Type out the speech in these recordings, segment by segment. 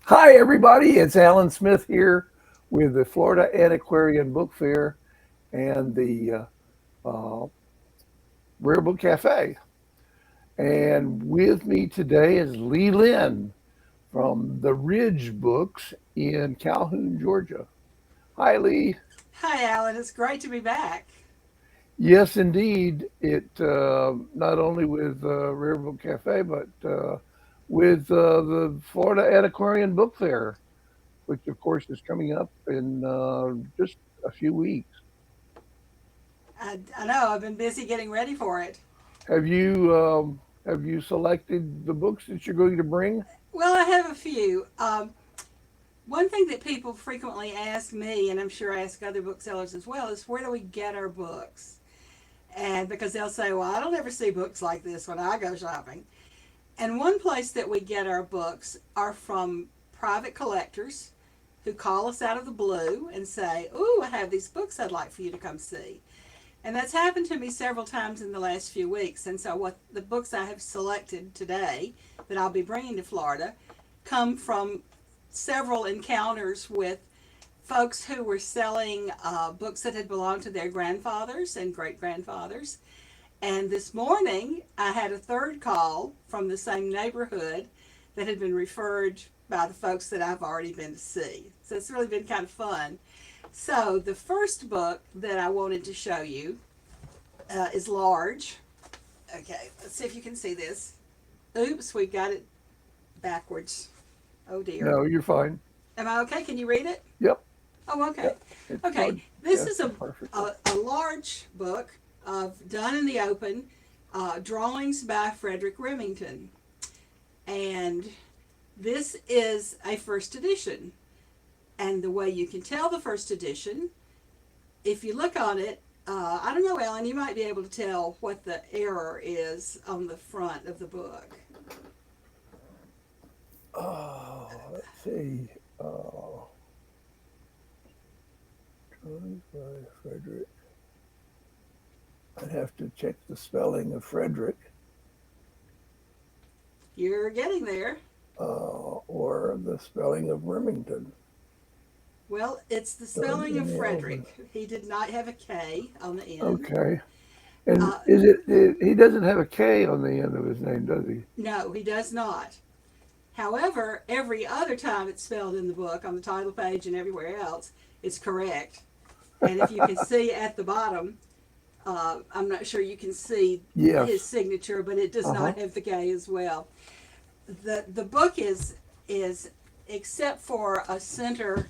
Hi, everybody. It's Alan Smith here with the Florida Antiquarian Book Fair and the uh, Rare Book Cafe. And with me today is Linn from the Ridge Books in Calhoun, Georgia. Hi, Lee. Hi, Alan. It's great to be back. Yes, indeed. It not only with Rare Book Cafe, but with the Florida Antiquarian Book Fair, which of course is coming up in just a few weeks. I know I've been busy getting ready for it. Have you selected the books that you're going to bring? Well, I have a few. One thing that people frequently ask me, and I'm sure I ask other booksellers as well, is where do we get our books? And because they'll say, well, I don't ever see books like this when I go shopping. And one place that we get our books are from private collectors who call us out of the blue and say, ooh, I have these books I'd like for you to come see. And that's happened to me several times in the last few weeks. And so what the books I have selected today that I'll be bringing to Florida come from several encounters with folks who were selling books that had belonged to their grandfathers and great grandfathers. And this morning I had a third call from the same neighborhood that had been referred by the folks that I've already been to see. So it's really been kind of fun. So the first book that I wanted to show you is large. Okay, let's see if you can see this. Oops, we got it backwards. Oh dear. No, you're fine. Am I okay? Can you read it? Yep, Oh, okay. yep. It's Okay, fine. this Yes, is a, perfectly. a, a large book of done in the open drawings by Frederic Remington. And this is a first edition. And the way you can tell the first edition, if you look on it, I don't know, Ellen, you might be able to tell what the error is on the front of the book. Oh, let's see. Oh, drawings by Frederick. I'd have to check the spelling of Frederick You're getting there. or the spelling of Remington. Well, it's the Done spelling in of the oven. Frederick. He did not have a K on the end. Okay. And Uh, he doesn't have a K on the end of his name, does he? no, he does not. However, every other time it's spelled in the book, on the title page and everywhere else, it's correct. And if you can see at the bottom, I'm not sure you can see his Yes. signature, but it does Uh-huh. not have the K as well. The book is except for a center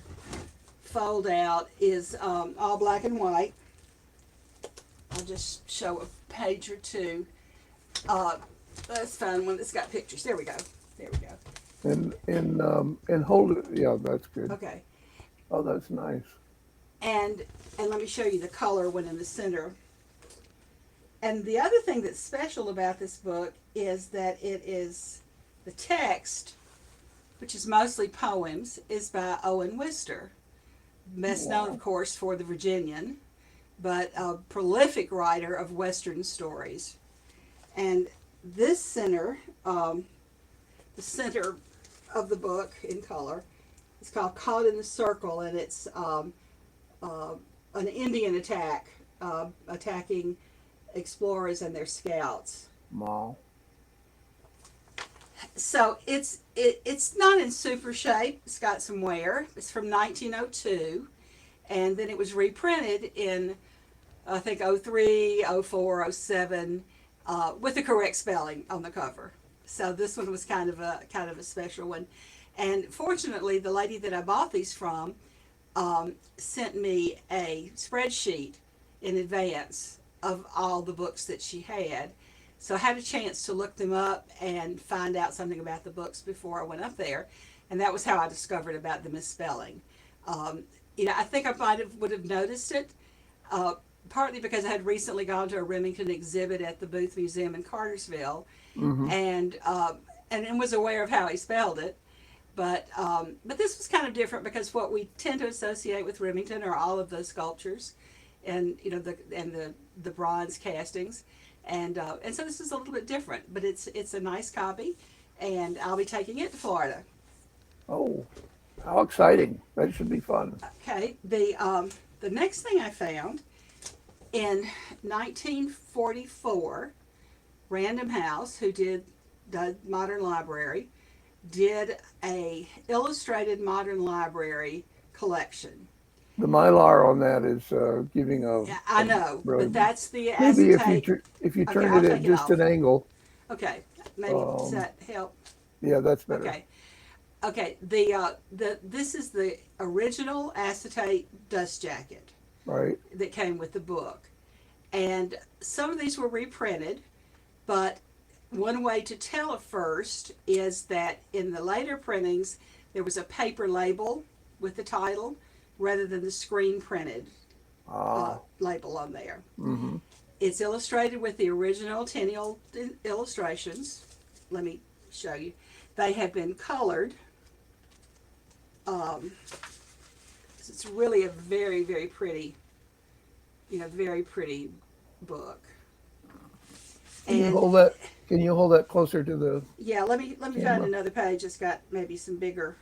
fold out, is all black and white. I'll just show a page or two. Uh, let's find one that's got pictures. There we go. There we go. And hold it. Yeah, that's good. Okay. Oh, that's nice. And and let me show you the color one in the center. And the other thing that's special about this book is that it is the text, which is mostly poems, is by Owen Wister, best known, of Wow. course, for The Virginian, but a prolific writer of Western stories. And this center, the center of the book in color, is called Caught in the Circle, and it's uh, an Indian attack, attacking explorers and their scouts. Wow. So it's not in super shape. It's got some wear. It's from 1902, and then it was reprinted in I think '03, '04, '07, with the correct spelling on the cover. So this one was kind of a special one, and fortunately, the lady that I bought these from sent me a spreadsheet in advance of all the books that she had. So I had a chance to look them up and find out something about the books before I went up there, and that was how I discovered about the misspelling. Um, I think I would have noticed it, uh, partly because I had recently gone to a Remington exhibit at the Booth Museum in Cartersville, Mm-hmm. and was aware of how he spelled it. But this was kind of different because what we tend to associate with Remington are all of those sculptures, and the bronze castings, And so this is a little bit different, but it's a nice copy, and I'll be taking it to Florida. Oh, how exciting. That should be fun. Okay, the next thing I found in 1944, Random House, who did the Modern Library, did a illustrated Modern Library collection. The mylar on that is giving Yeah, I know, really but that's the maybe acetate. if you Okay, turn I'll it at take it just off. an angle, Okay, maybe does that help? yeah, that's better. Okay, okay. The this is the original acetate dust jacket Right. that came with the book, and some of these were reprinted, but one way to tell it first is that in the later printings there was a paper label with the title rather than the screen printed Ah. label on there. Mm-hmm. It's illustrated with the original Tenniel illustrations. Let me show you. They have been colored. It's really a very, very pretty, very pretty book. Can you And hold that? Can you hold that closer to the yeah, let me find camera? another page that's got maybe some bigger,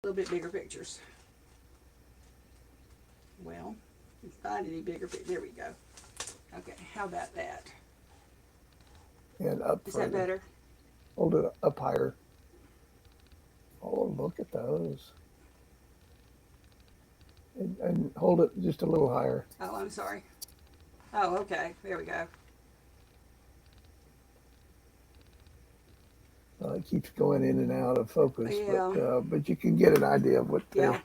a little bit bigger pictures. Well, find any bigger. There we go. Okay, how about that? And up Is that further? better? Hold it up higher. Oh, look at those. And hold it just a little higher. Oh, I'm sorry. Oh, okay. There we go. It keeps going in and out of focus, Yeah, but you can get an idea of yeah.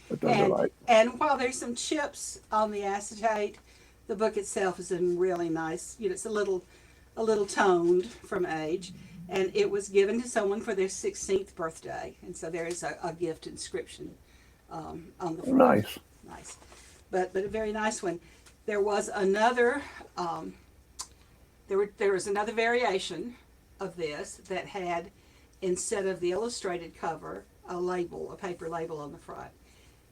what those are And like. and while there's some chips on the acetate, the book itself is in really nice. It's a little toned from age, and it was given to someone for their 16th birthday, and so there is a gift inscription on the Oh, front. nice. Nice, but a very nice one. There was another. There was another variation of this that had, instead of the illustrated cover, a label, a paper label on the front.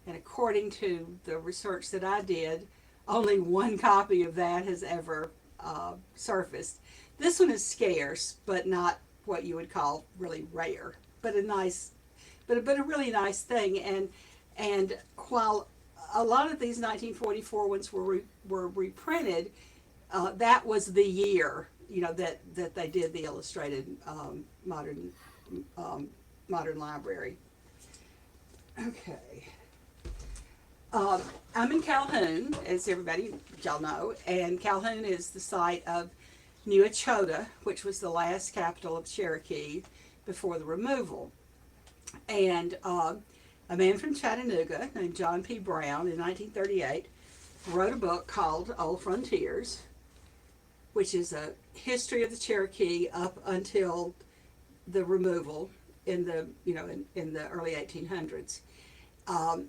And according to the research that I did, only one copy of that has ever surfaced. This one is scarce, but not what you would call really rare. But a nice, but a really nice thing. And while a lot of these 1944 ones were reprinted, that was the year that they did the illustrated um, modern library. Okay. I'm in Calhoun, as y'all know, and Calhoun is the site of New Echota, which was the last capital of Cherokee before the removal. And a man from Chattanooga named John P. Brown in 1938 wrote a book called Old Frontiers, which is a history of the Cherokee up until the removal in the in the early 1800s. Um,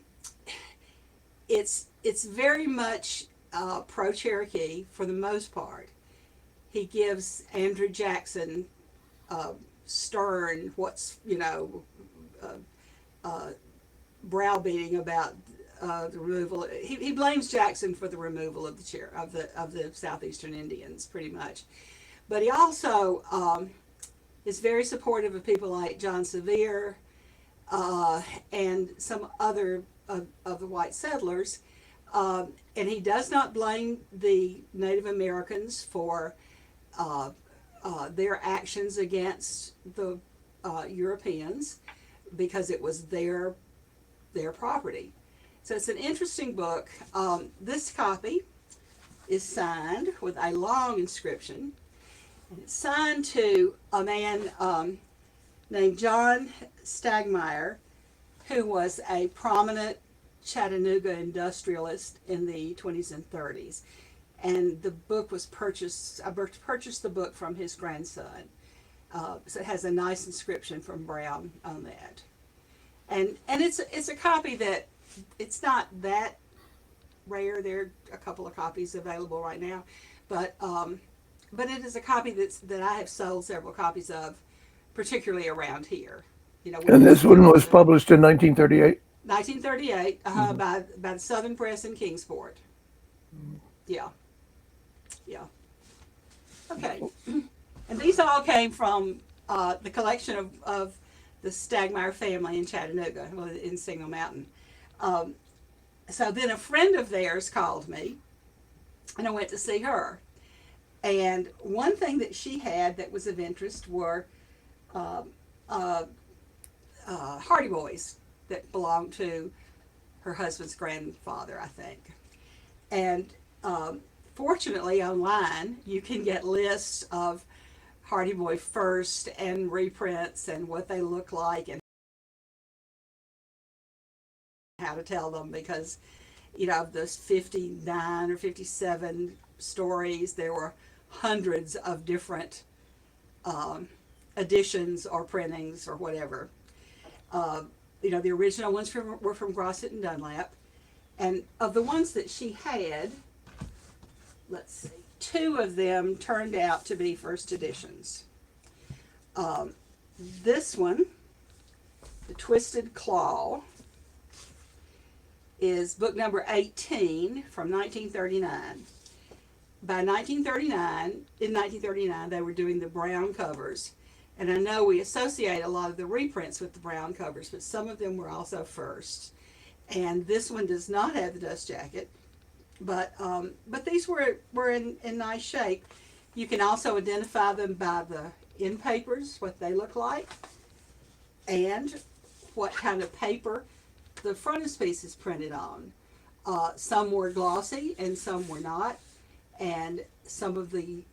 it's very much pro Cherokee for the most part. He gives Andrew Jackson stern, uh, uh, browbeating about the removal. He blames Jackson for the removal of the southeastern Indians, pretty much. But he also is very supportive of people like John Sevier and some other of the white settlers. And he does not blame the Native Americans for their actions against the Europeans, because it was their property. So it's an interesting book. This copy is signed with a long inscription, and it's signed to a man named John Stagmeyer, who was a prominent Chattanooga industrialist in the 20s and 30s. And the book was purchased, I purchased the book from his grandson. So it has a nice inscription from Brown on that. And it's a copy that, it's not that rare. There are a couple of copies available right now, but it is a copy that I have sold several copies of, particularly around here. And this one was published in 1938. 1938 Mm-hmm. by the Southern Press in Kingsport. Yeah, yeah. Okay. And these all came from the collection of the Stagmeyer family in Chattanooga, well, in Signal Mountain. Um, so then a friend of theirs called me, and I went to see her. And one thing that she had that was of interest were um, uh, Hardy Boys that belonged to her husband's grandfather, I think. And fortunately, online, you can get lists of Hardy Boy first and reprints and what they look like and how to tell them because, you know, of those 59 or 57 stories, there were hundreds of different um, editions or printings or whatever. Uh, you know, the original ones were from Grosset and Dunlap. And of the ones that she had, let's see, two of them turned out to be first editions. Um, this one, The Twisted Claw, is book number 18 from 1939. By 1939, they were doing the brown covers. And I know we associate a lot of the reprints with the brown covers, but some of them were also first. And this one does not have the dust jacket, but these were in nice shape. You can also identify them by the end papers, what they look like, and what kind of paper the frontispiece is printed on. Some were glossy and some were not, and some of the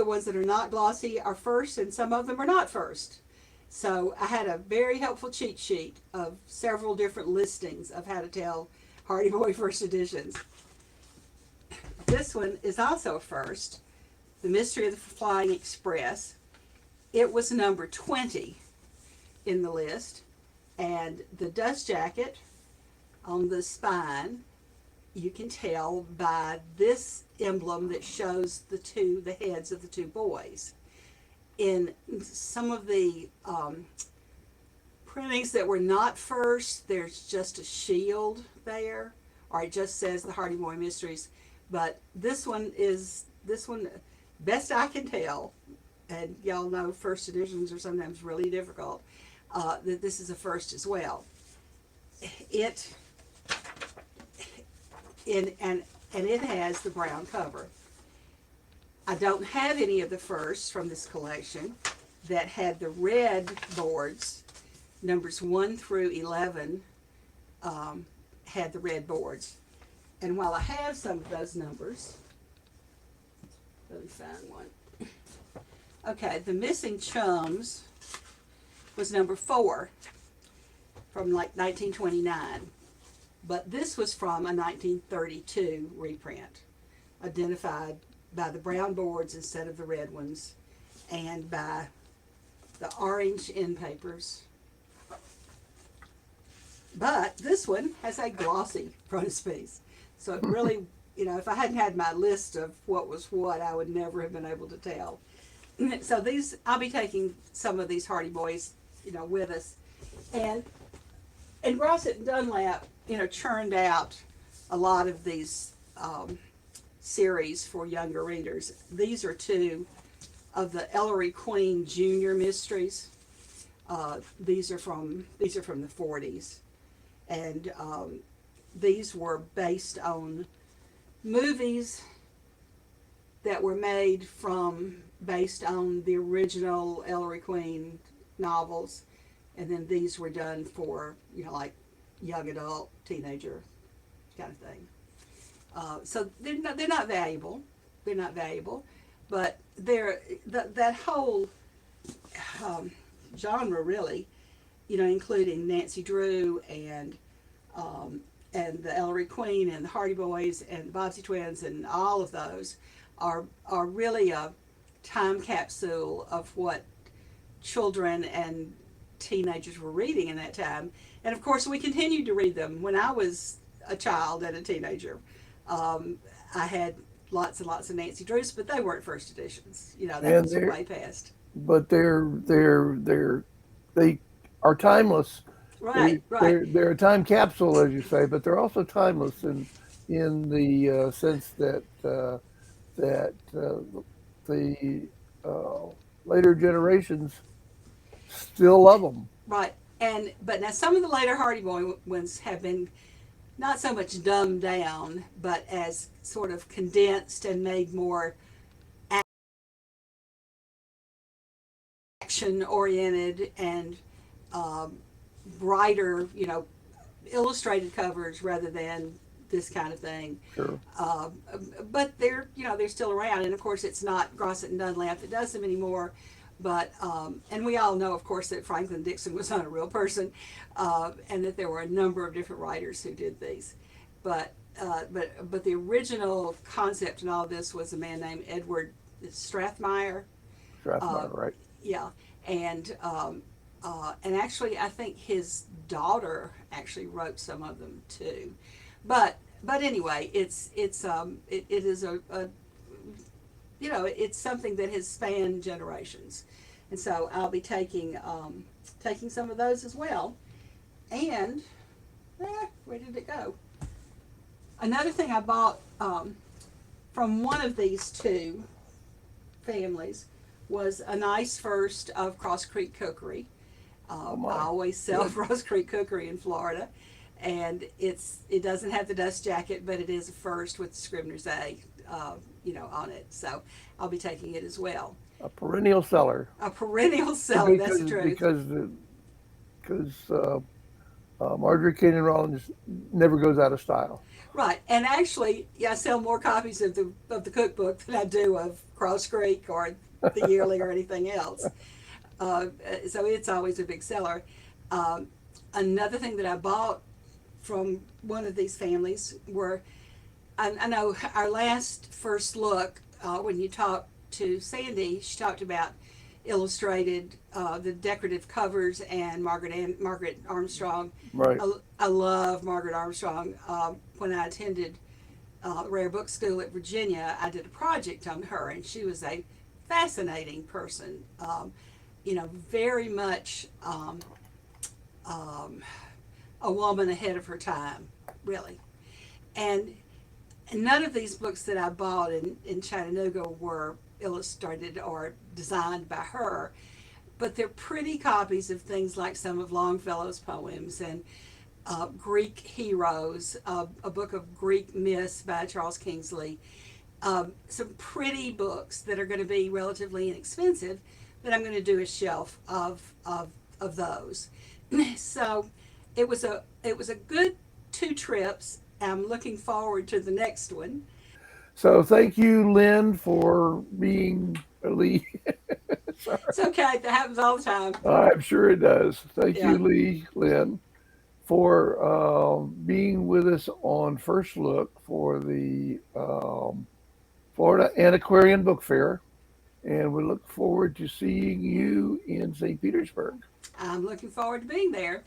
ones that are not glossy are first, and some of them are not first. So I had a very helpful cheat sheet of several different listings of how to tell Hardy Boy first editions. This one is also first, The Mystery of the Flying Express. It was number 20 in the list, and the dust jacket on the spine, you can tell by this emblem that shows the heads of the two boys. In some of the printings that were not first, there's just a shield there, or it just says the Hardy Boy Mysteries. But this one, best I can tell, and y'all know first editions are sometimes really difficult, that this is a first as well. It and it has the brown cover. I don't have any of the firsts from this collection that had the red boards. Numbers 1 through 11 had the red boards. And while I have some of those numbers, let me find one. Okay, The Missing Chums was number 4 from like 1929. But this was from a 1932 reprint, identified by the brown boards instead of the red ones, and by the orange end papers. But this one has a glossy frontispiece. So it really, you know, if I hadn't had my list of what was what, I would never have been able to tell. So these, I'll be taking some of these Hardy Boys, you know, with us. And Grosset and Dunlap, you know, churned out a lot of these series for younger readers. These are two of the Ellery Queen Junior mysteries. These are from the 40s, and these were based on movies that were made based on the original Ellery Queen novels, and then these were done for, you know, like young adult, teenager kind of thing. So they're not valuable. They're not valuable, but that whole genre really, you know, including Nancy Drew and the Ellery Queen and the Hardy Boys and the Bobbsey Twins and all of those are really a time capsule of what children and teenagers were reading in that time. And of course, we continued to read them when I was a child and a teenager. I had lots and lots of Nancy Drews, but they weren't first editions. You know, that And was way past. but they are timeless. Right, right. They're a time capsule, as you say, but they're also timeless. And in the sense that the uh, later generations still love them. Right. But now some of the later Hardy Boy ones have been not so much dumbed down, but as sort of condensed and made more action oriented and um, brighter, illustrated covers rather than this kind of thing. Sure. Um, but they're still around, and of course it's not Grosset and Dunlap that does them anymore. But and we all know, of course, that Franklin Dixon was not a real person, and that there were a number of different writers who did these. But but the original concept in all this was a man named Edward Strathmeyer. Uh, Strathmire, right? yeah, and actually, I think his daughter actually wrote some of them too. But anyway, it is a it's something that has spanned generations, and so I'll be taking some of those as well. And where did it go? Another thing I bought from one of these two families was a nice first of Cross Creek Cookery. Oh I my. always sell Good. Cross Creek Cookery in Florida, and it doesn't have the dust jacket, but it is a first with Scribner's A, on it. So I'll be taking it as well. A perennial seller. A perennial seller. That's the Because truth. because the because Marjorie Kenyon Rollins never goes out of style. Right, and actually, yeah, I sell more copies of the cookbook than I do of Cross Creek or the Yearly or anything else. So it's always a big seller. Um, Another thing that I bought from one of these families were, I know our last first look, when you talked to Sandy, she talked about illustrated, the decorative covers, and Margaret Armstrong. Right. I love Margaret Armstrong. When I attended Rare Book School at Virginia, I did a project on her, and she was a fascinating person. Very much um, a woman ahead of her time, really. And none of these books that I bought in Chattanooga were illustrated or designed by her, but they're pretty copies of things like some of Longfellow's poems and Greek Heroes, a book of Greek myths by Charles Kingsley. Some pretty books that are going to be relatively inexpensive that I'm going to do a shelf of those. So it was a good two trips. I'm looking forward to the next one. So thank you, Lynn, for being a lead. Sorry. It's okay. That happens all the time. I'm sure it does. Thank Yeah. you, Lynn, for being with us on First Look for the Florida Antiquarian Book Fair. And we look forward to seeing you in St. Petersburg. I'm looking forward to being there.